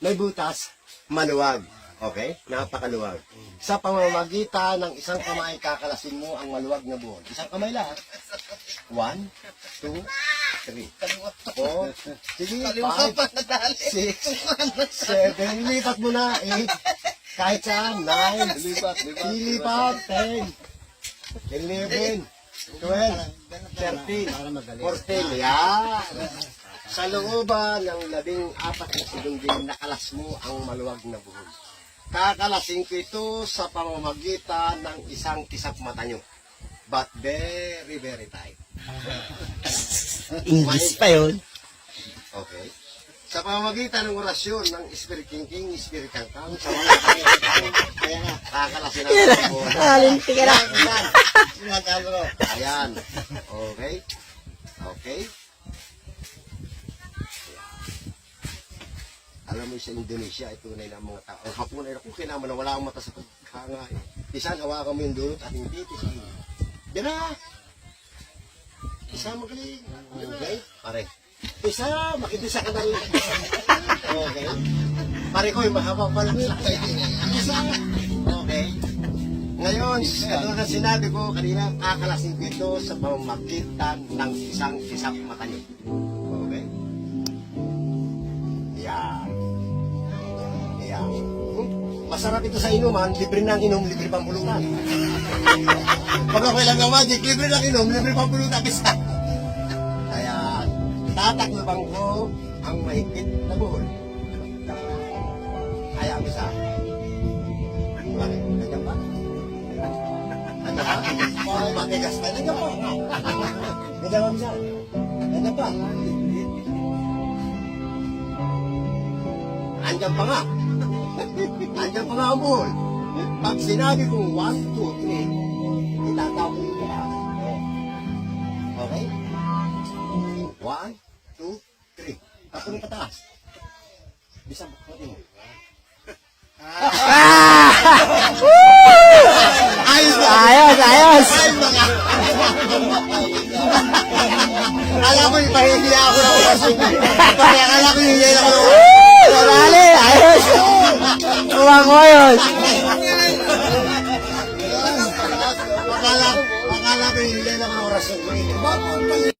may butas, maluwag. Okay? Napakaluwag. Sa pamamagitan ng isang kamay, kakalasin mo ang maluwag na buhol. Isang kamay lang. 1, 2, 3, 4, sige, 5, 6, 7, lipat mo na, 8, kahit saan, 9, lilipat, 10, 11, 12, 13, 14, yan. Sa looban ng 14 na segundin, nakalas mo ang maluwag na buhol. Kakalasin ko ito sa pamamagitan ng isang kisap mata nyo. But very, very tight. English pa yun. Okay. Sa pamamagitan ng orasyon ng Spirit King, Spirit Kangkang, sa mga kaya nga, kakalasin natin ang buhol. Alinti ka na. Ayan. Okay. Okay. Alam mo sa Indonesia, ito na yung mga tao. Ang hapon ay kung kailangan na wala ang mata sa pagkanga. Isan, hawakan mo yung dulot at hindi tisin. Yan na! Isa magaling. Okay? Pare. Isa, makitisa ka na rin. Okay? Pare ko, yung mahaba pa lang sila. Isa. Okay? Ngayon, katulad na sinabi ko kanina, kakalasin ko ito sa pamamagitan ng isang kisap mata niyo. Okay? Yan. Yan. Masarap ito sa inuman, libre ng inom, libre pang pulutan. Pag ako ilang magic, libre ng inom, libre pang pulutan. Bisa. Ayan. Tatakloban ko ang mahigpit na buhol. Ayan, bisa. Bakit? Nandiyan ba? Nandiyan ba? Oh, matigas pa. Nandiyan ba? Nandiyan ba, bisa? Nandiyan ba? Andiyan pa nga. Andiyan pa nga ang buhol. Pag sinabi kong 1, 2, 3, itatawag ko yung taas. Okay? 1, 2, 3. Tapos yung pataas. Bisa ba? Ayos ba? Ayos, ayos. Akala ko yung pahihiya ako ng orasyon. Akala ko yung hihiya ako ng Dali, ayos. Kuha ko yun.